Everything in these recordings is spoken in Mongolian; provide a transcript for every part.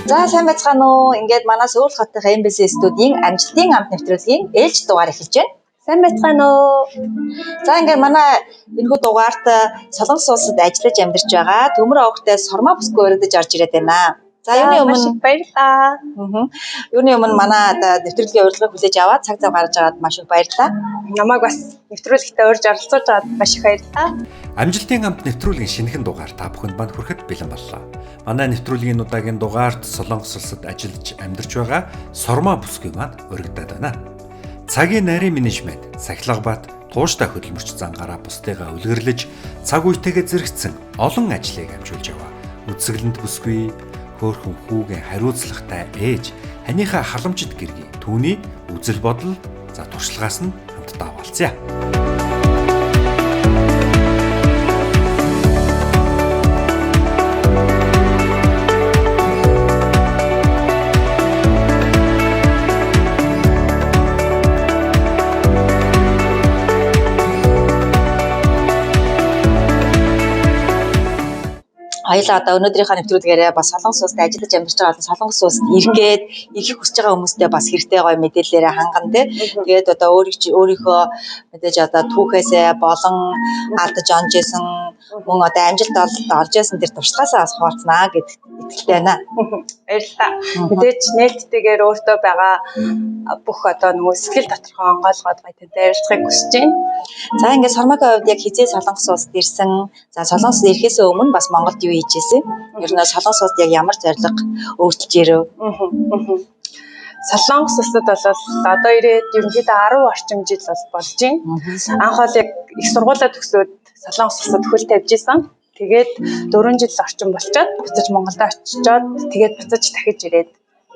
За сайн байцгаана уу? Ингээд манай Сөүл хотын MBC студийн амжилтын амт нэвтрүүлгийн ээлж дугаар эхэлж байна. Сайн байцгаана уу? За ингээд манай энэхүү дугаарт Солонгос улсад ажиллаж амьдарч байгаа Төмөр овогтой Сормоо бүсгүй өргөдөж орж ирээд байна. За юуны өмнө баярлалаа. Юуны өмнө манай нэвтрүүлгийн урилгыг хүлээж аваад цаг зав гаргаж аваад маш их баярлалаа. Намайг бас нэвтрүүлэгтээ урьж оролцуулж аваад маш их баярлалаа. Амжилтын амт нэвтрүүлгийн шинэхэн дугаар та бүхэнд манд хүрэхэд бэлэн боллоо. Манай нэвтрүүлгийн удаагийн дугаарт Солонгос улсад ажиллаж амьдарч байгаа Сормоо бүсгүй маань урагдаад байна. Цагийн нарийн менежмент, сахилга бат, тууштай хөдөлмөрч зангаараа бусдыгаа үлгэрлэж, цаг үетэйгээ зэрэгцсэн олон ажлыг амжуулж яваа. Үцэглэнт бүсгүй, хөөрхөн хүүгийн хариуцлагатай ээж, ханыхаа халамжит гэргий, түүний үзэл бодол, за туршлагаас нь хамтдаа болцъя. Хоёлаа одоо өнөөдрийнхөө нэвтрүүлгээрээ бас Солонгос улсад ажиллаж амьдарч байгаа Солонгос улсад ирэх хүсэж байгаа хүмүүстээ бас хэрэгтэй гоё мэдээллээрээ хангана тий. Тэгээд одоо өөрийнхөө мэдээж одоо түүхээсээ болон алдаж онж исэн мөн одоо амжилт олж исэн тэр туршлагаасаа бас хуваалцнаа гэд итгэлтэй байна. Баярлалаа. Мэдээж нээлттэйгээр өөртөө байгаа бүх одоо нөгөө сэтгэл доторхоо онгойлгоод гоё тантай ярилцахыг хүсэж байна. За ингээд Сормогийн хувьд яг хизээ Солонгос улсад ирсэн. За Солонгос ирэхээс өмнө бас Монголд юу хийжсэн? Ер нь Солонгос улсад яг ямар зорилго өөрчилж ирэв? Солонгос улсад бол одоо ирээд ерөнхийдөө 10 орчим жил болж байна. Анх бол яг их сургуулаа төгсөөд Солонгос улсад хөл тавьж исэн. Тэгээд 4 жил орчим болчоод буцаж Монголд очичоод тэгээд буцаж дахиж ирээд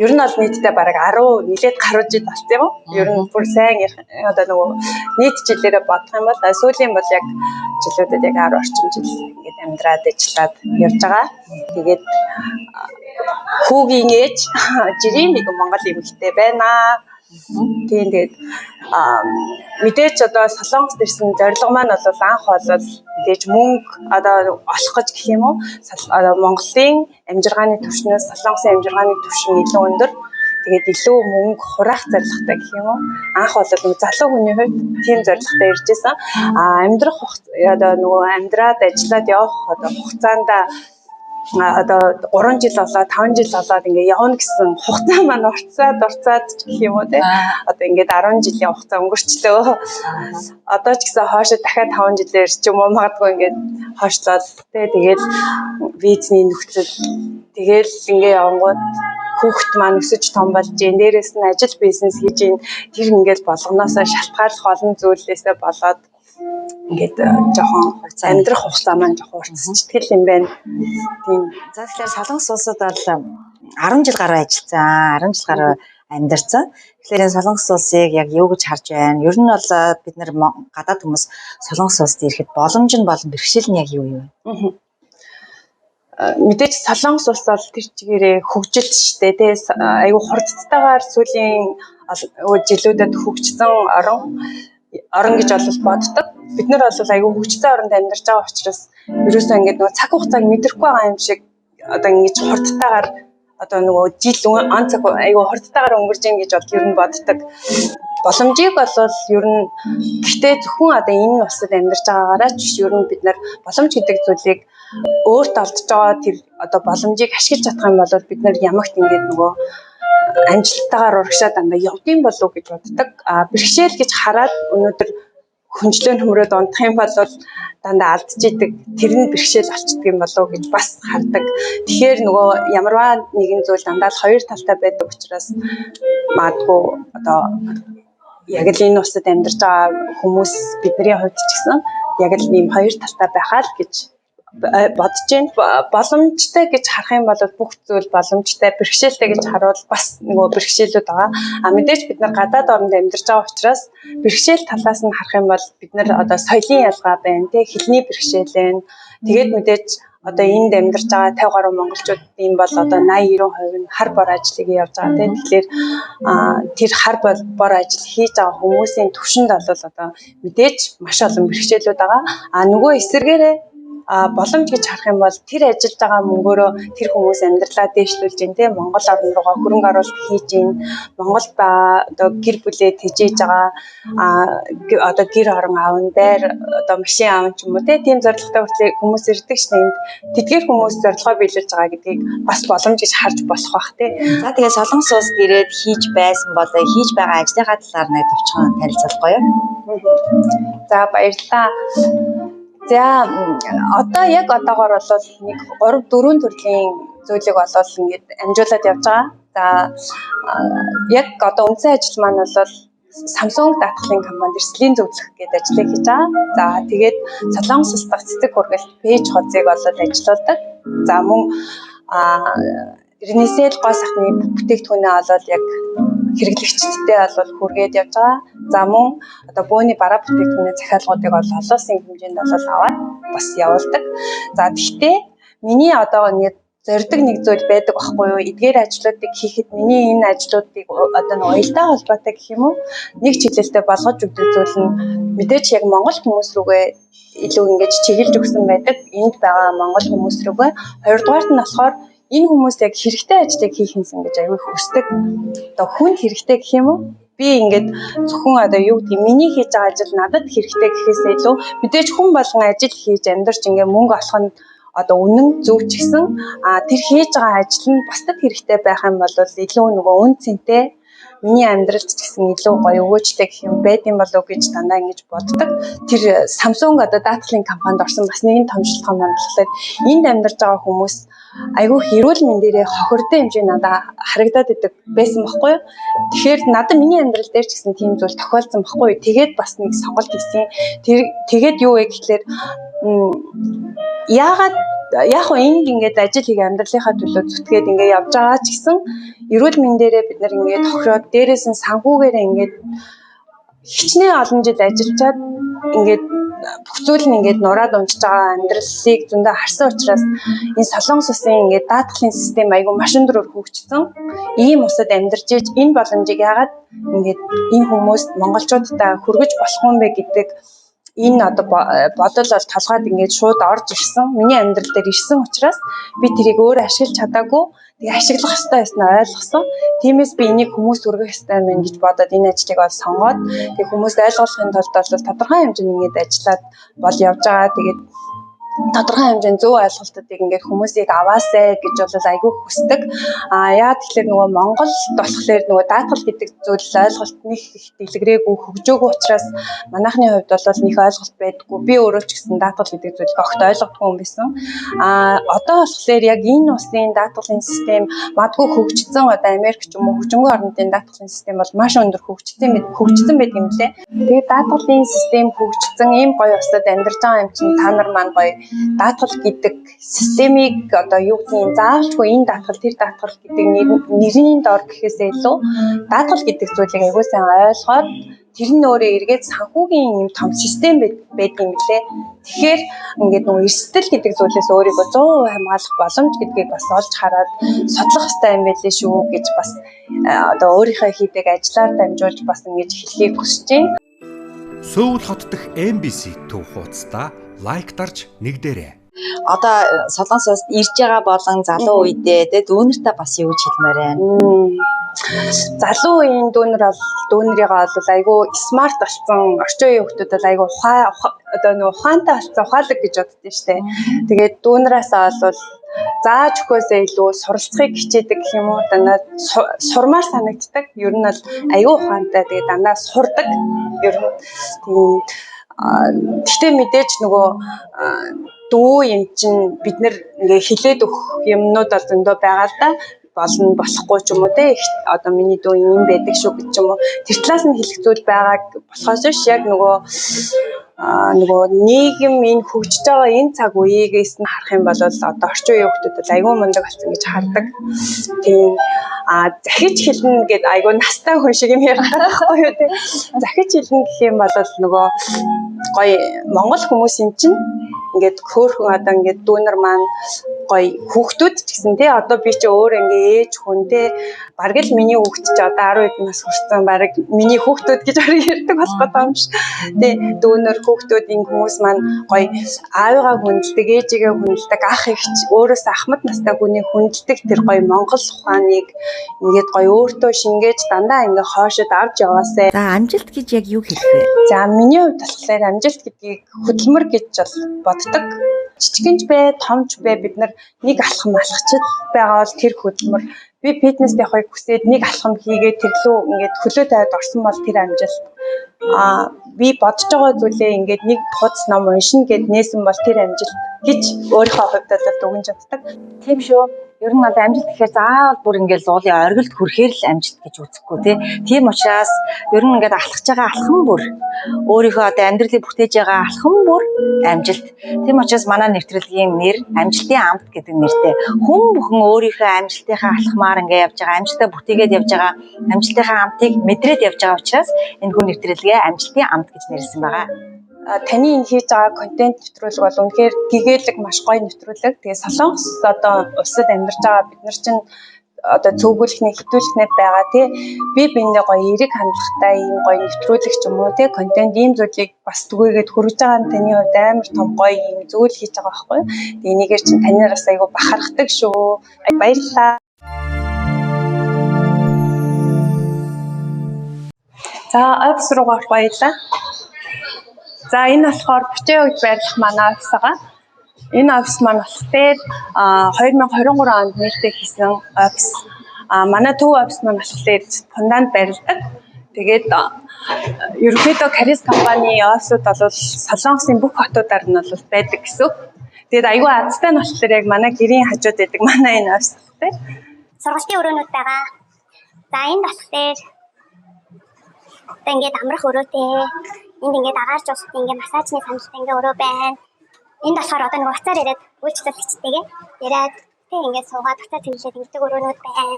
ер нь бол нийтдээ бараг 10 нилээд гаруй жил болсон юм уу? Ер нь бүр сайн одоо нөгөө нийт жилээрээ бодох юм бол сүүлийн бол яг жилүүдэд яг 10 орчим жил ингээд амьдраад ажиллаад явж байгаа. Тэгээд хүүгийн ээж жирийн нэг Монгол эмэгтэй байна. Тэгээд мэдээж одоо Солонгост ирсэн зорилго маань бол анх бол мэдээж мөнгө одоо олох гэж гэх юм уу? Одоо Монголын амжиргааны түвшнээс Солонгосын амжиргааны түвшин илүү өндөр. Тэгээд илүү мөнгө хураах зорилготой гэх юм уу? Анх бол нэг залуу хүний хувьд тийм зорилготой ирж байсан. Амьдрах одоо нөгөө амьдраад ажиллаад явах одоо хугацаанд одоо 3 жил болоо 5 жил болоод ингээ явна гэсэн хугацаа маань уртсаад гэх юм уу те одоо ингээд 10 жилийн хугацаа өнгөрчлөө. Одоо ч гэсэн хоошо дахиад 5 жилээр ч юм уу магадгүй ингээд хойшлоод те тэгээд визний нөхцөл тэгээд ингээ явангууд хүүхэд маань өсөж том болж гин дээрээс нь ажил бизнес хийж гин тэр ингээд болгоноосоо шалтгааллах олон зүйлээсээ болоод ингээд жоохон амьдрах хугацаа маань жоохон уртсчтгэл юм байна. Тийм. За тэгэхээр Солонгос улсад бол 10 жил гаруй ажилласан, 10 жил гаруй амьдарсан. Тэгэхээр энэ Солонгос улсыг яг юу гэж харж байна? Ер нь бол бид нэр гадаад хүмүүс Солонгос улсад ирэхэд боломж нь болон бэрхшээл нь яг юу вэ? Мэдээж Солонгос улс бол тэр чигээрээ хөгжилт штэ тий айгүй хурдтайгаар сүүлийн жилүүдэд хөгжсөн орон гэж боддог. Бид нар бол айгүй хөгжсөн оронд амьдарч байгаа учраас ерөөсөө ингээд нөгөө цаг хугацааг мэдрэхгүй байгаа юм шиг одоо ингэж хурдтайгаар одоо нөгөө жил он цаг айгүй хурдтайгаар өнгөрж ийн гэж ер нь боддог. Боломжийг бол ер нь гэхдээ зөвхөн одоо энэ улсад амьдарч байгаагаараа ч ер нь бид нар боломж гэдэг зүйлийг өөрт олдож байгаа тэр одоо боломжийг ашиглаж чадах юм бол бид нар ямагт ингээд нөгөө амжилттайгаар урагшаа дандаа явдсан болов уу гэж боддог. Бэрхшээл гэж хараад өнөөдөр хөндлөө нөмрөөд унтах юм бол дандаа алдж идэг. Тэр нь бэрхшээл болчихдөг юм болов уу гэж бас хардаг. Тэгэхээр нөгөө ямарваа нэгэн зүйл дандаа л хоёр талтай байдаг учраас магадгүй одоо яг л энэ улсад амьдарч байгаа хүмүүс бидний хувьд ч гэсэн яг л ийм хоёр талтай байхаа л гэж бодож байна. Боломжтой гэж харах юм бол бүх зүйл боломжтой, бэрхшээлтэй гэж харуул бас нөгөө бэрхшээлүүд байгаа. Мэдээж бид нар гадаад оронд амьдарч байгаа учраас бэрхшээл талаас нь харах юм бол бид нар одоо соёлын ялгаа байна, тэ хэлний бэрхшээл байна. Тэгээд мэдээж одоо энд амьдарч байгаа 50 гаруй монголчууд ийм бол одоо 80-90% нь хар бор ажлыг явж байгаа тийм. Тэгэхээр тэр хар бор ажил хийж байгаа хүмүүсийн түвшинд бол одоо мэдээж маш олон бэрхшээлүүд байгаа. Нөгөө эсвэргээрээ боломж гэж харах юм бол тэр ажиллаж байгаа мөнгөөрөө тэр хүмүүс амьдралаа дээшлүүлж байна тийм Монгол орн руугаа хөрөнгө оруулалт хийж байна. Монголд одоо гэр бүлээ тэжээж байгаа одоо гэр орон аавн байр одоо машин аавн ч юм уу тийм зорилготой хүртэл хүмүүс ирдэг ш нь тэдгээр хүмүүс зорилгоо биелүүлж байгаа гэдгийг бас боломж гэж харж болох бах тийм. За тэгээ Солонгос улсад ирээд хийж байсан болоо хийж байгаа ажлынхаа талаар нэг товчхон танилцуулахгүй юу? За баярлалаа. За одоо яг одоогоор бол нэг 3-4 төрлийн зүйлийг болол ингээд амжуулаад явж байгаа. За яг одоо үндсэн ажил маань бол Samsung даатгалын компанид эрсдлийн зөвлөх гэдэг ажлыг хийж байгаа. За тэгээд Солонгос улс дахь цэцэг хүргэлт пэйж хуудсыг болол ажилуулдаг. За мөн Renasel гоо сахны бүтээгдэхүүнээ болол яг хэрэглэгчдтэй бол хүргээд явж байгаа. За мөн одоо бөөний бараа бүтээгдэхүүний захиалгуудыг бол олон улсын хэмжээнд бол аваад бас явуулдаг. За тэгтээ миний одоо ингээд зорддог нэг зүйл байдаг байхгүй юу? Эдгээр ажлуудыг хийхэд миний энэ ажлуудыг одоо нэг уялдаа холбоотой гэх юм уу? Нэг чиглэлтэй болгож өгдөг зүйл нь мэдээж яг Монгол хүмүүс рүүгээ илүү ингэж чиглэж өгсөн байдаг. Энд байгаа Монгол хүмүүс рүүгээ. Хоёрдугаарт нь болохоор энэ хүмүүс яг хэрэгтэй ажлыг хийх юмсан гэж аягүй хүсдэг. Одоо хүнд хэрэгтэй гэх юм уу? Би ингээд зөвхөн одоо юу гэдгийг миний хийж байгаа ажил надад хэрэгтэй гэхээсээ илүү мэдээж хүн болгон ажил хийж амьдарч ингээд мөнгө олох нь одоо үнэн зөв ч гэсэн тэр хийж байгаа ажил нь бусдад хэрэгтэй байх юм бол илүү нөгөө үн цэнтэй миний амьдралд ч гэсэн илүү гоё өгөөжтэй гэх юм байд юм болов гэж дандаа ингэж боддог. Тэр Samsung одоо даатгалын компанид орсон бас нэгэн томчлогоо мандлахлаад энд амьдарч байгаа хүмүүс айгүй эрүүл мэндээрээ хохирдсон хэмжээ надад харагдаад идэг байсан байхгүй юу. Тэгэхээр надад миний амьдрал дээр ч гэсэн тийм зүйл тохиолдсон байхгүй юу. Тэгээд бас нэг сонголт хийсэн. Тэгээд юу вэ гэхлээр яагаад яг хөө энд ингээд ажил хийгээ амьдралынхаа төлөө зүтгээд ингээд явж байгаа ч гэсэн эрүүл мэндээрээ бид нар ингээд тохироод дээрээс нь санхүүгээрээ ингээд хичнээн олон жил ажиллаад ингээд бүх зүйл нь ингээд нураад унжиж байгаа амьдралыг зөндөө харсан учраас энэ Солонгос улсын ингээд даатгалын систем айгүй машин дөрөөр хөгжсөн. Ийм усад амьдарч иж энэ боломжийг яагаад ингээд энэ хүмүүс монголчуудтай хүргэж болох юм бэ гэдэг энэ одоо бодол бол толгойд ингээд шууд орж ирсэн. Миний амьдрал дээр ирсэн учраас би тэрийг өөрөө ашиглаж чадаагүй. Тэгээ ашиглах хэрэгтэй байснаа ойлгосон. Тиймээс би энийг хүмүүс хүргэх хэрэгтэй юм байна гэж бодоод энэ ажлыг бол сонгоод тэгээ хүмүүст ойлгуулахын тулд бол тодорхой хэмжээнд ингээд ажиллаад бол явж байгаа. Тэгээд тодорхой хэмжээнд зөв ойлголтуудыг ингээд хүмүүсийг аваасай гэж бол айгүй хүсдэг. Яа тэгэхээр нөгөө Монголд болохоор нөгөө даатгал гэдэг зүйл ойлголт нэг их дэлгэрээгүй хөгжөөгүй учраас манайхны хувьд бол нэг ойлголт байдаггүй. Би өөрөө ч гэсэн даатгал гэдэг зүйлийг огт ойлгохгүй юм байсан. Одоо болохоор яг энэ улсын даатгалын систем магадгүй хөгжсөн одоо Америк ч юм уу хөгжингүй орнуудын даатгалын систем бол маш өндөр хөгжсөн байдаг юм лээ. Тэгээд даатгалын систем хөгжсөн ийм гоё улсад амьдарч байгаа юм чинь та нар маань гоё даатгал гэдэг системийг одоо юу гэдгийг заавалчгүй энэ даатгал тэр даатгал гэдэг нэрийн дор гэхээсээ илүү даатгал гэдэг зүйлийг аягүй сайн ойлгоод тэр нь өөрөө эргээд санхүүгийн юм том систем байдаг юм лээ. Тэгэхээр ингээд нөгөө эрсдэл гэдэг зүйлээс өөрийгөө 100% хамгаалах боломж гэдгийг бас олж хараад судлах хэрэгтэй юм байлээ шүү гэж бас одоо өөрийнхөө хийдэг ажлаар дамжуулж бас ингэж хэлхийг хүсэж байна. Сөүл хот дахь MBC төв хуудасдаа лайк дарж нэгдээрэй. Одоо Солонгос улсад ирж байгаа болон залуу үедээ тэ дүүнэртээ бас юу гэж хэлмээр байна. Залуу үеийн дүүнэрийгээ бол айгүй смарт болсон орчин үеийн хүмүүс бол айгүй одоо нөгөө ухаантай болсон ухаалаг гэж боддөө штэ. Тэгээд дүүнэраасаа бол зааж өгөхөөсөө илүү суралцахыг хичээдэг гэх юм уу дандаа сурмаар санагддаг. Ер нь бол айгүй ухаантай тэгээд дандаа сурдаг. Ер нь тийм гэхдээ мэдээж нөгөө дүү юм чинь бид нэр ингээ хилээд өгөх юмнууд бол зөндөө байгаа л да болно болохгүй ч юм уу те одоо миний дүү юм байдаг шүү гэж юм уу тэр талаас нь хэлэх зүйл байгаа болохоос биш яг нөгөө нийгэм энэ хөгжиж байгаа энэ цаг үеигээс нь харах юм бол одоо орчин үеийн хүмүүс бол айгүй мундаг болсон гэж хардаг. Тийм захиж хэлнэ гэд айгүй настай хүн шиг юм ярих байхгүй юу те. Захиж хэлнэ гэх юм бол нөгөө гоё Монгол хүмүүс юм чинь ингээд хөөхөн одоо ингээд дүүнер маань гоё хүүхдүүд ч гэсэн тий одоо би ч өөр ингээ ээж хүн тий бараг л миний хүүхд ч одоо 10 хэдэн нас хүрсэн бараг миний хүүхдүүд гэж ярьдаг болох гэдэг юм ш. Тий дүүнөр хүүхдүүд энэ хүмүүс маань гоё аавыгаа хүндэлдэг, ээжигээ хүндэлдэг, ах ихч өөрөөс ахмад настай хүний хүндэлдэг тэр гоё Монгол ухааныг ингээд гоё өөртөө шингээж дандаа ингээ хоошид авч яваасай. За амжилт гэж яг юу хэлэх вэ? За миний хувьд болохоор амжилт гэдгийг хөдөлмөр гэж бол боддог. Жижигэнч бай, томч бай бид нар нэг алхам алхачил байгаа бол тэр хөдөлмөр. Би фитнест явахыг хүсээд нэг алхам хийгээд тэрлүү ингээд хөлөө тавиад орсон бол тэр амжилт. Би бодож байгаа зүйлээ ингээд нэг хуудас ном уншина гэд нээсэн бол тэр амжилт гэж өөрийнхөө хувьд бол дүгнж чаддаг. Тийм шүү. Ер нь одоо амжилт гэхээр заавал бүр ингээд зуулын оргилд хүрэхээр л амжилт гэж үзэхгүй тий. Тийм учраас ер нь ингээд алхаж байгаа алхам бүр өөрийнхөө одоо амьдралыг бүтээж байгаа алхам бүр амжилт. Тийм учраас манай нэвтрүүлгийн нэр Амжилтын амт гэдэг нэртэй. Хүн бүхэн өөрийнхөө амжилтынхаа алхмаар ингээд явж байгаа, амжилтаа бүтээгээд явж байгаа, амжилтынхаа амтыг мэдрээд явж байгаа учраас энэ хүн нэвтрүүлгээ Амжилтын амт гэж нэрлсэн байгаа. Таны энэ хийж байгаа контент нэвтрүүлэг бол үнэхээр гэгээлэг маш гоё нэвтрүүлэг. Тэгээ Солонгос одоо улсад амьдарч байгаа бид нар чинь одоо цөөхөлхний хитүүлэхнээ байгаа тий. Би биендээ гоё эерэг хандлагатай ийм гоё нэвтрүүлэг ч юм уу тий контент ийм зүйлийг бас түгээгээд хүргэж байгаа нь таны хувьд амар том гоё ийм зүйл хийж байгаа байхгүй юу. Тэгээ энийгээр чинь таниараас айгүй бахархдаг шүү. Баярлалаа. За офис руу гарах баярлалаа. За энэ болохоор Бүтэн үед байрлах манай офис байгаа. Энэ офис маань болохоор 2023 онд нээлттэй хийсэн офис. Манай төв офис маань болохоор Пунданд байрладаг. Тэгээд ерөнхийдөө Карис компани офисууд бол Солонгосын бүх хотуудаар нь бол байдаг гэсэн. Тэгээд айгүй азтай нь болохоор яг манай гэрийн хажууд байдаг манай энэ офис болохоор сургалтын өрөөнүүд байгаа. За энд болохоор ингээд амрах өрөөтэй. Энд ингээд агаарч ус ингээд массажны саналтай ингээд өрөө байна. Энд болохоор одоо нэг уцаар ирээд үйлчлэгчтэйгээ яриад тэг ингээд суугаад уцаар тэмлээд ингэдэг өрөөнүүд байна.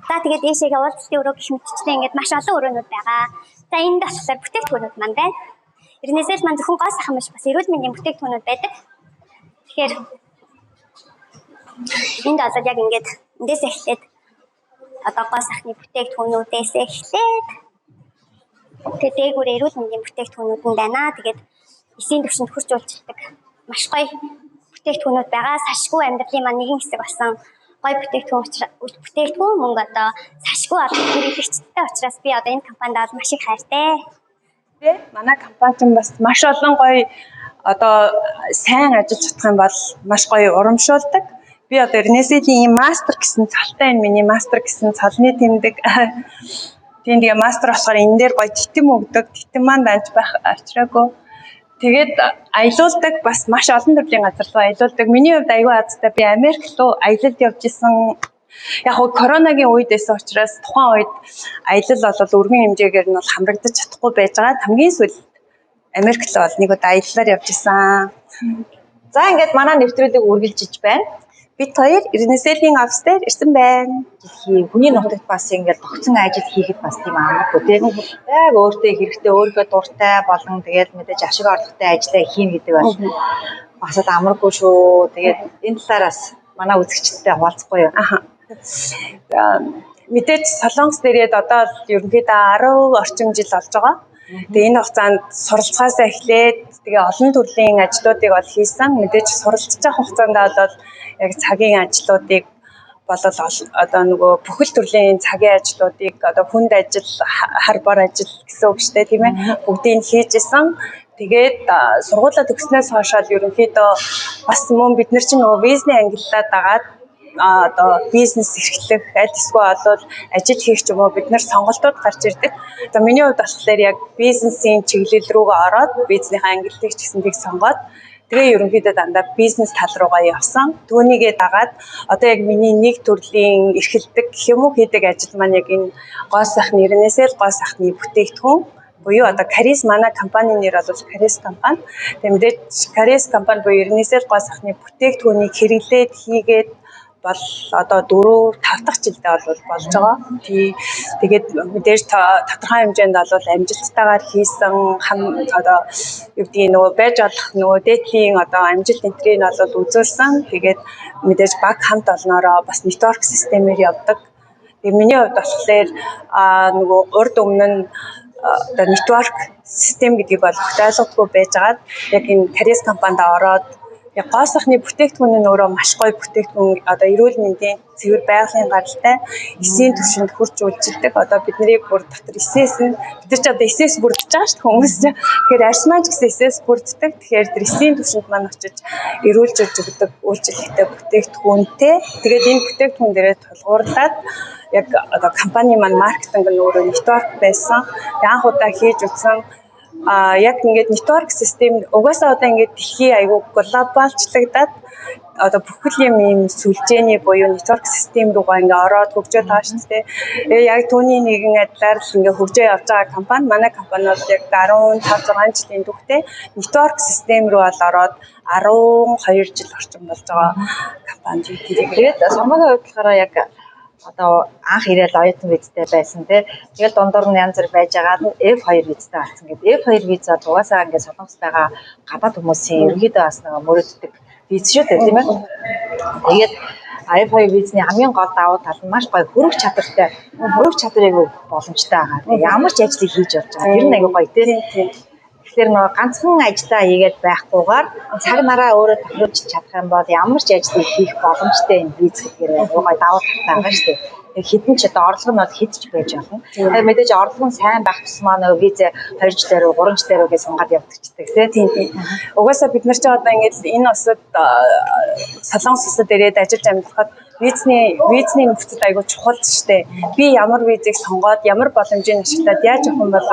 За тэгээд дээшээгээ уулзалтын өрөө гэх мэтчтэй ингээд маш олон өрөөнүүд байгаа. За энд болохоор бүтээгдэхүүнүүд маань байна. Ернээсээ л маань зөвхөн гоо сайхан биш бас эрүүл мэндийн бүтээгдэхүүнүүд байдаг. Тэгэхээр энд одоо яг ингээд эндээс эхлээд одоо гоо сайхны бүтээгдэхүүнүүдээс эхлээд тэгээд дээгүүр эрүүл мэндийн бүтээгдэхүүнүүд нь байна. Тэгээд эсийн төвшөнд хүрч үйлчилдэг маш гоё бүтээгдэхүүнүүд байгаа. Сашгүй амьдралын маань нэгэн хэсэг болсон гоё бүтээгдэхүүн мөнгө одоо сашгүй олон хэрэглэгчтэй учраас би одоо энэ компанид маш их хайртай. Манай компани ч бас маш олон гоё одоо сайн ажиллаж чадах юм бол маш гоё урамшуулдаг. Би одоо Ернэсэлийн мастер гэсэн цалтай энэ миний мастер гэсэн цалны тэмдэг. Тэгээ мастер болохоор энэ дээр гоё титэм өгдөг. Титэм маань данж байх авчраагүй. Тэгээд аялуулдаг бас маш олон төрлийн газар руу аялуулдаг. Миний хувьд аюул азтай би Америк руу аялалд явж исэн. Яг хөө коронагийн үедээс учраас тухайн үед аялал бол өргөн хэмжээгээр нь бол хамрагдаж чадахгүй байж байгаа. Хамгийн сүүл Америк руу бол нэг удаа аяллаар явж исэн. За ингээд манай нэвтрүүлгийг үргэлжиж байна. Бид хоёр Ернэсэлийн офис дээр ирсэн байна. Хүний нутагт бас ингээд тогтсон ажил хийхэд бас тийм амаргүй тийм. Яг өөртөө хэрэгтэй, өөрийнхөө дуртай болон тэгээд мэдээж ашиг орлоготой ажиллаа хийн гэдэг бол бас л амаргүй шүү. Тэгээд энэ талаараас манай үзэгчдтэй хуваалцахгүй юу? Мэдээж Солонгос дээрээд одоо ерөнхийдөө 10 орчим жил болж байгаа. Тэгээ энэ хугацаанд суралцахаас эхлээд тэгээ олон төрлийн ажлуудыг бол хийсэн. Мэдээж суралцж байгаа хугацаанд бол яг цагийн ажлуудыг болол одоо нөгөө бүхэл төрлийн цагийн ажлуудыг одоо хүнд ажил, харбар ажил гэсэн үг шүү дээ тийм ээ. Бүгдийг хийж исэн. Тэгээд сургуулаа төгснөөс хойш ерөнхийдөө бас мөн бид нар чинь нөгөө визний ангиллаад дагаад одоо бизнес эрхлэх, аль эсвэл бол ажил хийх ч юм уу бид нар сонголтууд гарч ирдэг. Одоо миний хувьд болохоор яг бизнесийн чиглэл рүүгээ ороод бизнесийн ангиллыг ч гэсэн тийг сонгоод тэгээ ерөнхийдөө дандаа бизнес тал руугаа явсан. Түүнийгээ дагаад одоо яг миний нэг төрлийн эрхэлдэг гэх юм уу хийдэг ажил маань яг энэ гоо сайхны Ернэсэл гоо сайхны бүтээгдэхүүн буюу одоо Карис манай компани нэр бол Карис компани. Тэгээд Карис компани буюу Ернэсэл гоо сайхны бүтээгдэхүүнийг хэрэглээд хийгээд бол одоо 4 5 дахь жилдээ бол болж байгаа. Тэгээд мэдээж тодорхой хэмжээнд бол амжилттайгаар хийсэн одоо юу гэдгийг нөгөө байж болох нөгөө дээдлийн одоо амжилт энтрийг бол үзүүлсэн. Тэгээд мэдээж баг хамт олноороо бас network системээр явдаг. Тэгээд миний хувьд болохоор нөгөө урд өмнө нь одоо network систем гэдгийг бол ойлгохгүй байжгаад яг энэ Кариес компанид ороод яг гоо сайхны бүтээгдэхүүн нь өөрөө маш гоё бүтээгдэхүүн одоо эрүүл мэндийн цэвэр байгалийн гаралтай эсийн түвшинд хүрч үйлчилдэг. Одоо бидний бүр дотор эсээс нь бид ч одоо эсээс бүрдэж байгаа шүү дээ хүмүүс чинь. Тэгэхээр арьсмаач гэсэн эсээс бүрддэг. Тэгэхээр тэр эсийн түвшинд маань очиж эрүүлж өгдөг үйлчлэгтэй бүтээгдэхүүнтэй. Тэгээд энэ бүтээгдэхүүн дээрээ тулгуурлаад яг одоо компани маань маркетинг нь өөрөө network байсан. Анх удаа хийж үзсэн яг ингээд network систем угаасаа одоо ингээд дэлхийн аягүй глобалчлагдаад одоо бүхэл юм сүлжээний буюу network систем руугаа ингээд ороод хөгжөөд байгаа шүү дээ. Яг түүний нэгэн адилаар л ингээд хөгжөө явж байгаа компани манай компани бол яг 15 6 жилийн түүхтэй network систем руу бол ороод 12 жил орчим болж байгаа компани. Тэгээд Сомогийн хувьд болохоор яг одоо анх ирээл оюутан визтэй байсан тий. Тэгэл дундуур нь янз бүр байж байгаа нь F2 визтэй болсон гэдэг. F2 виз бол угаасаа ингээд Солонгост байгаа гадаад хүмүүсийн ерөнхийдөө бас нэг мөрөддөг виз шүү дээ тийм ээ. Тэгээд F2 визний хамгийн гол давуу тал нь маш гоё хөрөх чадвартай. Хөрөх чадварыг боломжтой байгаа. Ямар ч ажлыг хийж болж байгаа. Тэр нь аягүй гоё тий. Тэгэхээр нөгөө ганцхан ажиллаа хийгээд байхгүйгээр цаг нараа өөрөө тохируулж чадах юм бол ямар ч ажлыг хийх боломжтой юм виз гэдгээр аягүй гоё давуу талтай байгаа шүү дээ. Хитэн ч одоо орлого нь бол хитч байж болно. Тэгэхээр мэдээж орлого нь сайн байх тусмаа нөгөө виз 2 жилээр 3 жилээр гэж сунгаад явагдчихдаг тийм. Угаасаа бид нар ч одоо ингээд энэ усад Солонгос улсад ирээд ажиллаж амьдрахад визний нөхцөл аягүй чухал шүү дээ. Би ямар визийг сонгоод ямар боломжийг ашиглаад яаж авах юм бол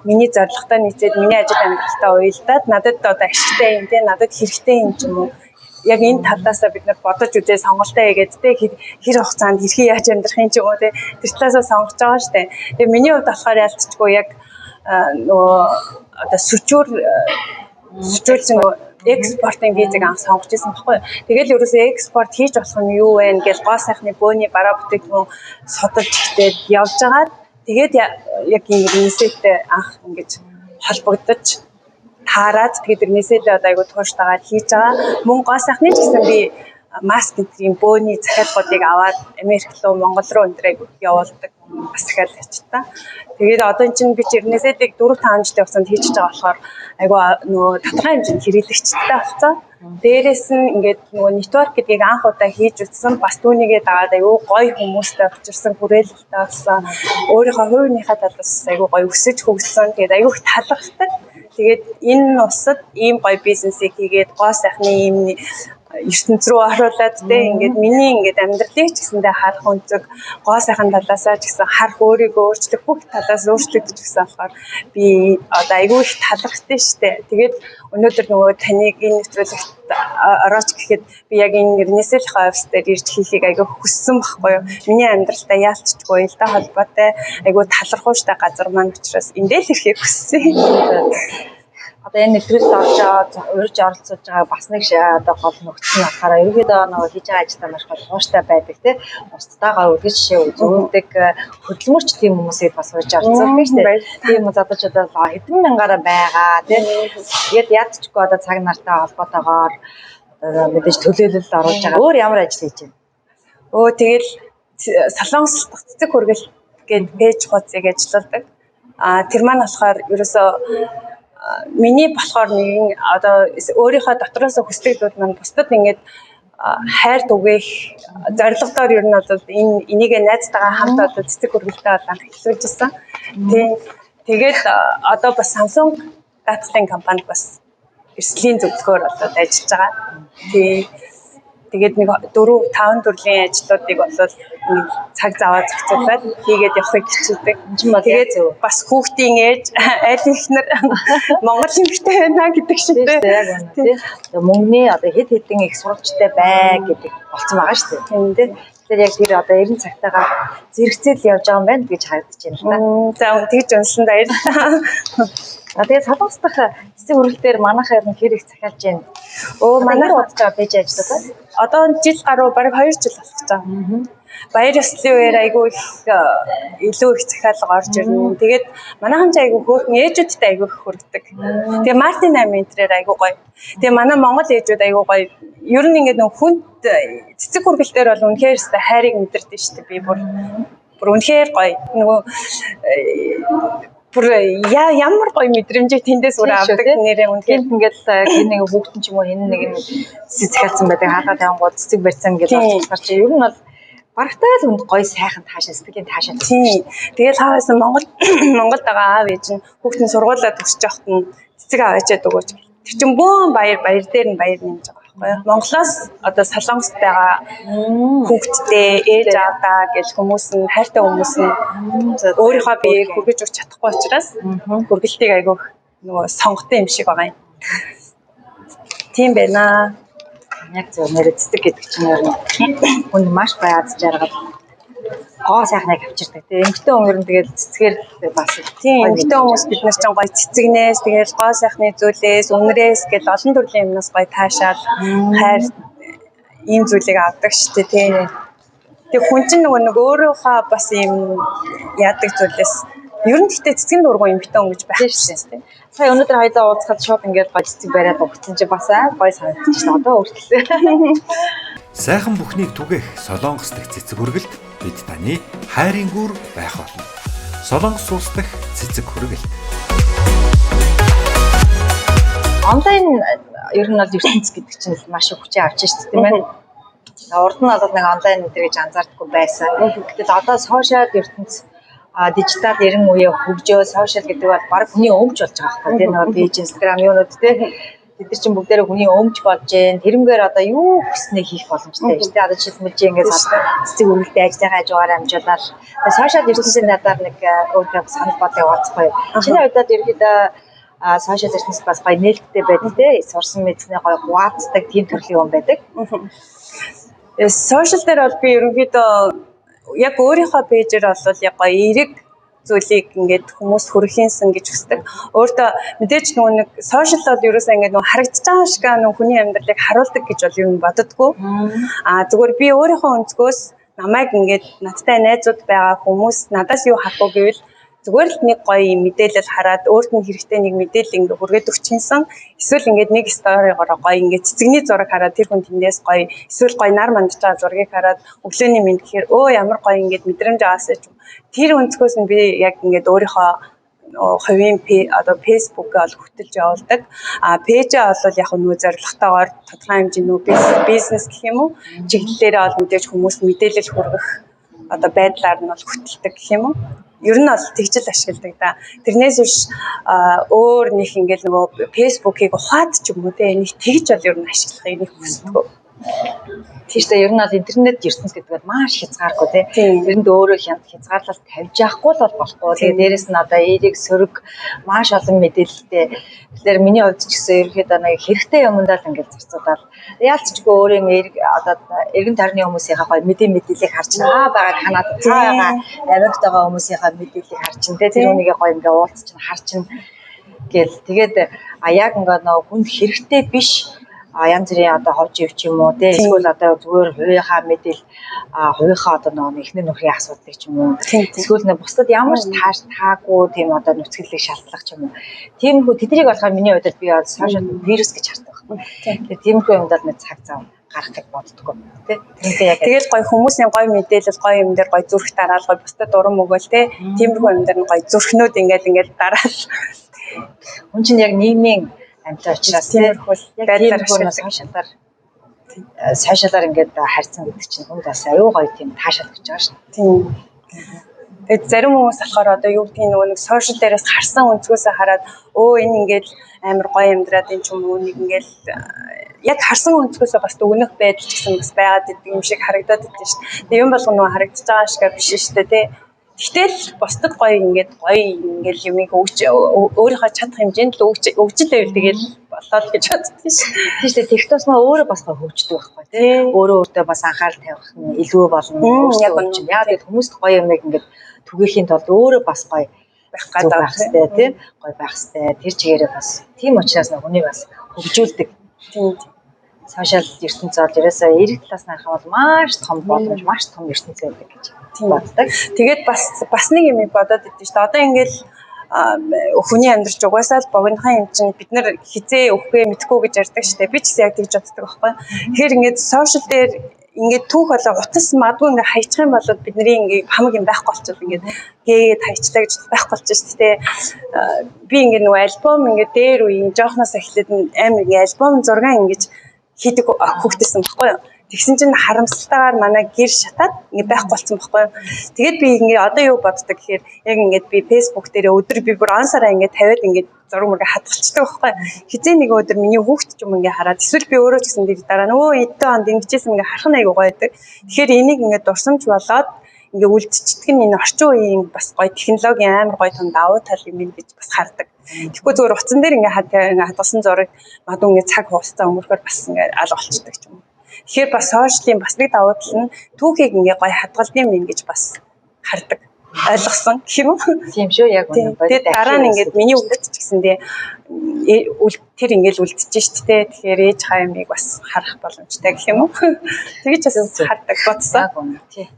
миний зорилготой нийцээд миний ажил амьдралтай уялдаад надад одоо ашигтай юм те надад хэрэгтэй юм ч юм уу. Яг энэ талаасаа бид нар бодож үзээ сонголтоо хийгээд те хэр хугацаанд хэрхэн яаж амьдрах юм ч юм уу те тэр талаасаа сонгож байгаа шүү дээ. Тэгээ миний хувьд болохоор ялцчихгүй яг нөгөө одоо сүчүүлсэн экспортын визийг анх сонгож ирсэн баггүй. Тэгэл ерөөсөө экспорт хийж болох нь юу вэ гэж гоо сайхны бөөний бараа бүтээгдэхүүн судалж ихтэй явж байгаа. Тэгээд яг энэ нийсэтэй анх ингэж холбогдож таарад тэгээд тэрнээсээ одоо айгу тууштайгаар хийж байгаа. Мөн гоо сайхны ч гэсэн би маск гэдгийн бөөний захиалгуудыг аваад Америк руу Монгол руу өндрийг явуулдаг бас дахиад ачтаа. Тэгээд одоо энэ чинь би тэрнээсээ 4-5 жилийн хугацаанд хийж байгаа болохоор айгу нөгөө тодорхой хэмжээнд хэрэглэгчтэй болцоо. Дээрээс нь ингээд нөгөө network гэдгийг анх удаа хийж үзсэн бас түүнийгээ дагаад айгу гоё хүмүүстэй очирсан хүрээлэлтэй болсон. Өөрийнхөө хувийнхаа талаас айгу гоё өсөж хөгжсөн. Тэгээд айгу их талархдаг. Тэгээд энэ усад ийм гоё бизнесийг хийгээд гоо сайхны ийм ертөнц рүү оруулаад тэ ингээд миний ингээд амьдралыг ч гэсэндээ харах өнцөг гоо сайхан талаасаа ч гэсэн харах өөрийгөө өөрчлөх бүх талаас өөрчлөгдөж гисэн болохоор би одоо айгүй их талархтай штэ. Тэгээд өнөөдөр нөгөө таныг энэ нэвтрүүлэгт орооч гэхэд би яг энэ Ренесэлхийн офис дээр ирж хийхийг айгүй хүссэн байхгүй юу. Миний амьдралдаа яалтчгүй илдэ холбоотой айгүй талархууштай газар маань учраас эндээ л ирэхийг хүссэн. Одоо энэ нэвтрүүлэгт урьж оролцож байгаа бас нэг одоо гол нөхцөл нь болохоор ерөнхийдөө нөгөө хийж байгаа ажилдаа маш гол тууштай байдаг тийм бусдаагаа үргэлж жишээ үзүүлдэг хөдөлмөрч тийм хүмүүсийг бас урьж оролцох гэж тийм задачудаа хэдэн мянгаараа байгаа тийм тэгээд ядчгүй одоо цаг нартай холбоотойгоор мэдээж төлөөлөл оруулж байгаа өөр ямар ажил хийж байна? Тэгэл Солонгос дахь цэцэг хүргэл гээд пэйж хуудсыг ажилладаг. Тэр маань болохоор ерөөсөө миний болохоор нэгэн одоо өөрийнхөө дотроос хүсдэг зүйл маань бусдад ингээд хайр түгээх зорилгодоор ер нь бол энийг найзтайгаа хамт одоо цэцэг хүргэлтэй анх эхлүүлжсэн. Тэгээд одоо бас Samsung дадлын компанид бас эрсдлийн зөвлөгөөр болоод ажиллаж байгаа. Тэгээд нэг 4-5 төрлийн ажлуудыг болоод цаг заваа зохицуулаад хийгээд явахыг хичээдэг. Тэгээд бас хүүхдийн ээж аль ихнэр Монгол юмтай байна гэдэг шиг тийм. Мөнгөний одоо хэд хэдэн их сурвалжтай бай гэдэг болцсон байгаа шүү дээ. Тэгэхээр яг тэр одоо 90 цагтаагаар зэрэгцээл явж байгаа юм байна гэж харагдаж байна л да. За тэгж унсан баярлалаа. Тэгээд Солонгос дахь цэцэг хүргэл дээр манайхаар нь хэр их захиалж байна. Манай удаж байгаа пэйж ажилладаг. Одоо жил гаруй бараг 2 жил болох гэж байгаа. Баяр ёслолын үеэр айгүй их илүү их захиалга орж ирнэ. Тэгээд манайхан ч айгүй хөөрхөн ээжүүдтэй айгүй их хүрдэг. Тэгээ Мартин аминтрээр айгүй гоё. Тэгээ манай Монгол ээжүүд айгүй гоё. Ер нь ингээд нөх хүнд цэцэг хүргэлтээр бол үнэхээр өстой хайрыг мэдэрдэг шүү дээ. Би бүр үнэхээр гоё. Нөгөө бүр ямар гоё мэдрэмжийг тэндээс өөр авдаг нэрээ үнэхээр ингээд хин нэг хүүхдэн ч юм уу хин нэг юм цэцгэлцэн байдаг хаалга тавингууд цэцэг барьсан гэж бодсоор чи ер нь бол барагтай л үнд гоё сайхан таашаа сэтгэлийн таашаа. Тэгээд хаараас Монголд байгаа аав ээж нь хүүхдийн сургуулаа төгсөж явахт нь цэцэг аваачаад өгөөч. Тэр чинь бөөн баяр дээр нь баяр нэмж байгаа байхгүй юу? Монголоос одоо Солонгост байгаа хүүхдтэй ээж аавдаа гэж хүмүүс нь хайртай хүмүүс нь өөрийнхөө биеийг хүргэж өгч чадахгүй учраас хүргэлтийг айгүй нөгөө сонготой юм шиг байгаа юм. Тийм байна. Яг зөв нэр цэцэг гэдэг чинь ер нь хүнд маш баяз жаргал гоо сайхныг авчирдаг. Тэгээ эмгтэн өнгөр нь тэгээд цэцгээр бас тийм эмгтэн хүмүүс бид нар ч гоё цэцэгнээс тэгээд гоо сайхны зүйлээс үнрээс гэл олон төрлийн юмнаас гоё таашаал хайр ийм зүйлийг авдаг шүү дээ тийм. Тэг хүн чинь нөгөө өөрөөхөө бас ийм яадаг зүйлээс ер нь гэхдээ цэцгийн дургуй эмгтэн гэж байх шүү дээ. Сая өнөөдөр хоёлаа уулзахад шууд ингээд гоё цэцэг бариад өгсөн чи бас гоё санагдчихлаа одоо өөртөө. Сайхан бүхнийг түгэх Солонгос дахь цэцэг хүргэлт бид таны хайрын гүр байх болно. Солонгос улс дахь цэцэг хүргэлт. Онлайн ер нь бол ертөнц гэдэг чинь маш их хүчээ авч шээ тийм ээ. Урд нь бол нэг онлайн энэ гэж анзаардаггүй байсан. Гэтэл одоо сошиал ертөнц дижитал 90 үеэ хөгжөө сошиал гэдэг бол баг хүний өмч болж байгаа байхгүй тийм нэг пэйж инстаграм юунууд тийм бид нар чинь бүгдээрээ хүний өмч болж जैन тэрнгээр одоо юу хүснээ хийх боломжтой шүү дээ. Одоо жишээлбэл ингээд цэцэг үргэлтэй ажиллагаа хажуугаар амжуулаад сошиал ертөнцийн надаар нэг өөрөөр санал бодлыг олцохгүй. Чиний хувьд ерөөдөө сошиал ертөнцид бас гоё нээлттэй байдаг тийм сурсан мэдснээ гоё хуваалцдаг тийм төрлийн юм байдаг. Сошиал дээр бол би ерөнхийдөө яг өөрийнхөө пэйжээр бол яг гоё эерэг зүйлийг ингээд хүмүүс хүрхийнсэн гэж хүсдэг. Өөртөө мэдээж нөгөө нэг сошиал бол ерөөсөө ингээд нөгөө харагдаж байгаа шиг нөгөө хүний амьдралыг харуулдаг гэж бол юу боддоггүй. Зүгээр би өөрийнхөө өнцгөөс намайг ингээд надтай найзууд байгаа хүмүүс надаас юу хатуу гэвэл зүгээр л нэг гоё мэдээлэл хараад өөрт нь хэрэгтэй нэг мэдээлэл ингээд хүргээд өгчихсэн. Эсвэл ингээд нэг сторигоор гоё ингээд цэцэгний зураг хараад тэр хүн тэндээс гоё эсвэл гоё нар мандж байгаа зургийг хараад өглөөний мэд гэхээр ямар гоё ингээд мэдрэмж аваасаа ч тэр өнцгөөс нь би яг ингээд өөрийнхөө хувийн одоо фэйсбүүкээ бол хөтөлж явуулдаг. Пэйжээ бол яг нөгөө зорилготойгоор тодорхой хэмжээний бизнес гэх юм уу чиглэлээрээ бол мэдээж хүмүүс мэдээлэл хүргэх одоо байдлаар нь бол хөтэлдэг гэх юм уу. Ер нь бол тэгжил ашигладаг да. Тэрнээс биш өөр нэг ингээл нөгөө фэйсбүүкийг ухаад ч юм уу те нэг тэгж бол ер нь ашиглахыг нэг хүсдэг. Тийшээ ер нь бол интернет ертөнц гэдэг бол маш хязгааргүй тийм. Тэрэнд өөрөө хязгаарлалт тавьж яахгүй л болохгүй. Тэгээд дээрэс нь одоо эерэг сөрөг маш олон мэдээлэлтэй. Тэгэхээр миний хувьд ч гэсэн ерөөхдөө нэг хэрэгтэй юмдаа л ингээд зарцуулаад яалтчгүй өөрөө эерэг одоо эргэн тойрны хүмүүсийнхээ гоё мэдээллийг харж байгаа Канадад байгаа Америкт байгаа хүмүүсийнхээ мэдээллийг харж тэр үнийгээ гоё ингээд уулзч харж гэл тэгээд яг ингээд нөгөө хүнд хэрэгтэй биш янз бүрийн одоо ховж ив ч юм уу те эсвэл одоо зүгээр хувийнхаа мэдээлэл хувийнхаа одоо нэг ихнэр нөхрийн асуудлыг ч юм уу эсвэл нэг бусдад ямар ч таагүй тийм одоо нүцгэлийг шалтлах ч юм уу тиймэрхүү тэднийг болохоор миний хувьд би сошиал вирус гэж хардаг байхгүй. Тэгээд тиймэрхүү юмд бол нэг цаг зав гаргахыг боддгоо тий. Тэгэл гоё хүмүүсийн гоё мэдээлэл гоё юм дээр гоё зүрх дараал гоё бусдад урам өгөөл тий. Тиймэрхүү юм дээр гоё зүрхнүүд ингээд дараал. Хүн чинь яг нийгмийн амьтан учраас тиймэрхүү байдлаар сошиалаар ингээд харьцсан гэдэг чинь хүн бас аюу гоё тийм таашаал гэж байгаа шүү. Тийм. Тэгээд зарим хүмүүс болохоор одоо юу гэдгийг нөгөө нэг сошиал дээрээс харсан өнцгөөсөө хараад энэ ингээд амар гоё амьдраад энэ ч юм уу нэг ингээд яг харсан өнцгөөсөө бас дүгнэх байдал ч гэсэн бас байгаад идэг юм шиг харагдаад идэв шүү. Тэгээ юм болгоно нөгөө харагдаж байгаа шиг биш шүү дээ тий. Гэтэл бусдад гоё ингээд юмыг өөрийнхөө чадах хэмжээнд л өгч лээвэл тэгэл болоод гэж боддог шүү. Тийм шүү. Тэгт тусмаа өөрөө бас гоё хөгждөг байхгүй тий. Өөртөө бас анхаарал тавих нь илүү болно. Яг үнэ. Яг тэгээд хүмүүст гоё юмыг ингээд түгээхийн тулд өөрөө бас гоё байх гэдэг хэрэгтэй тий. Гоё байх хэрэгтэй. Тэр чигээрээ бас тийм учраас хүний бас хөгжүүлдэг. Тийм. сошиал ертөнцийн бол ерөөсөө эрэг талаас нь харах бол маш том боломж, маш том ертөнц байдаг гэж боддог. Тэгээд бас нэг юм бодоод идэв шүү дээ. Одоо ингээл өхөний амьдрч угаасаа л богинохан юм чинь бид нар хизээ өхөө мэдхгүй гэж ярьдаг шүү дээ. Би ч гэсэн яг тэгж боддог байхгүй. Тэгэхээр ингээд сошиал дээр ингээд түүх болоо утас магадгүй ингээд хайчих юм бол бидний ингээд хамаг юм байхгүй болчихвол ингээд гээгээд хайчлаа гэж байхгүй болчих шүү дээ. Би ингээд нөгөө альбом ингээд дээр үеийн жоохноос эхлээд амар ингээд альбом зураг ингээд хийдэг хүүхдсэн байхгүй юу. Тэгсэн чинь харамсалтайгаар манай гэр шатаад ингээд байхгүй болсон байхгүй юу. Тэгээд би ингээд одоо юу боддог гэхээр яг ингээд би фэйсбુક дээр өдөр би бүр ансараа ингээд тавиад ингээд зураг мөрөг хадгалцдаг байхгүй юу. Хизээ нэг өдөр миний хүүхд ч юм ингээд хараад эсвэл би өөрөө ч гэсэн дээр дараа нөгөө эдэн онд ингэжсэн ингээд харах нь айгуу гоё байдаг. Тэгэхээр энийг ингээд дурсамж болоод ингээ үлдчихдэг нь энэ орчин үеийн бас гоё технологийн амар гоё том давуу тал юм гэж бас хардаг. Тэгэхгүй зүгээр утсан дээр ингээ хадгалсан зураг магадгүй ингээ цаг хугацаа өнгөрөхөөр бас ингээ алга болчихдаг юм. Тэгэхээр бас сошиалын бас нэг давуу тал нь түүхийг ингээ гоё хадгалсан юм гэж бас хардаг. Ойлгосон гэх юм уу? Тийм шүү, яг үнэ. Тэгээд дараа нь ингээ миний хүүхэд ч гэсэндээ тэр ингээл үлдчихэж шүү дээ. Тэгэхээр ээж хаамыг бас харах боломжтой гэх юм уу? Тэгэж бас хардаг бодсон. Тийм.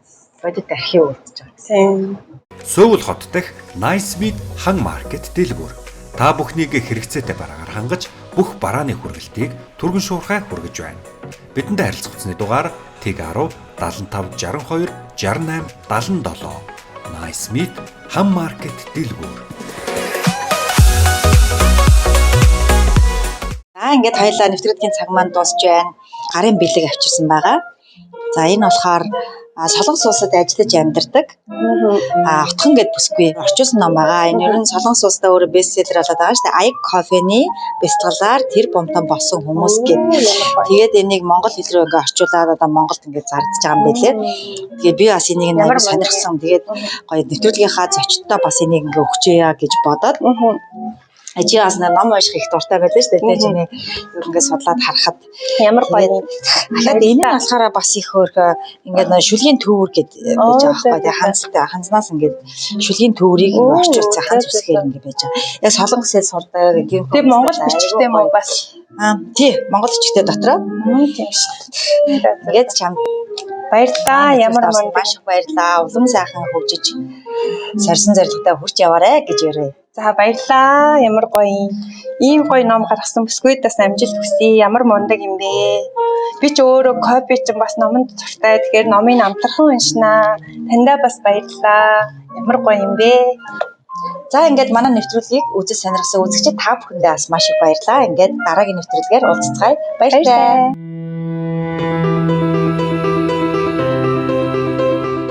Бодит архив үлдэж байгаа. Тийм. Сөүл хот дахь Nice Meat хан маркет дэлгүүр. Та бүхнийг хэрэгцээтэй бараагаар хангаж бүх барааны хүргэлтийг түргэн шуурхай хүргэж байна. Бидэнд харилцах утасны дугаар ТG10 75 62 68 77. Nice Meat хан маркет дэлгүүр. Ингээд хоёлаа нэвтрүүлгийн цаг маань дуусж байна. Гарын бэлэг авчирсан байгаа. За энэ болохоор Солонгос улсад ажиллаж амьдардаг. Отхон гэд бүсгүй орчуулсан ном байгаа. Энэ ер нь Солонгос улсдаа өөрөө бестселлер болоод байгаа шүү дээ. Аяг кофений бэлтгэлээр тэр бомтон болсон хүмүүс гэд. Тэгээд энийг монгол хэл рүү ингээ орчуулад одоо Монголд ингээ зардж байгаа юм билээ. Тэгээд би бас энийг аяг сонирхсан. Тэгээд гоё нэвтрүүлгийнхаа зочдтой бас энийг ингээ өгчээе гэж бодоод Ажиас ном унших их дуртай байлаа шүү дээ. Чиний ер ингээд судлаад харахад ямар гоё. Ахад энэ нь болохоор бас их өөр ингээд шүлгийн төвөр гэж байж байгаа байхгүй. Ханзнаас ингээд шүлгийн төврийг орчуулсан ханц үсгээр ингээд байж байгаа. Яг солонгос хэл сурдаг гэх юм. Тэг Монгол бичгтэй мөн бас. Тий, Монгол бичгтэй дотроо. Тийм шүү. Тэгээд чам баярлалаа. Ямар мөн маш их баярлалаа. Улам сайхан хөгжиж сарсан зорилготой хүрч яваарэ гэж ярив. За баярлалаа. Ямар гоё. Ийм гоё ном гаргасан бүсгүйд бас амжилт хүсье. Ямар мундаг юм бэ. Би ч өөрөө копи чинь бас номонд дуртай. Тэгэхээр номыг амтлахын уншнаа. Таньдаа бас баярлалаа. Ямар гоё юм бэ. За ингээд манай нэвтрүүлгийг үзэж сонирхсан үзэгчид та бүхэндээ бас маш их баярлалаа. Ингээд дараагийн нэвтрүүлгээр уулзцгаая. Баярлалаа.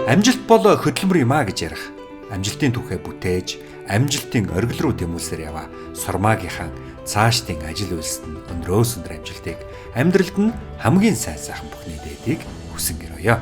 Амжилт бол хөдөлмөр юм а гэж ярих. Амжилтын түүхээ бүтээж, амжилтын оргил руу тэмүүлсээр яваа Сурмаагийнхаа цаашдын ажил үйлсэд нь өндрөөс өндөр амжилтыг амьдралд нь хамгийн сайн сайхан бүхний дээдийг хүсэн гэрөөё.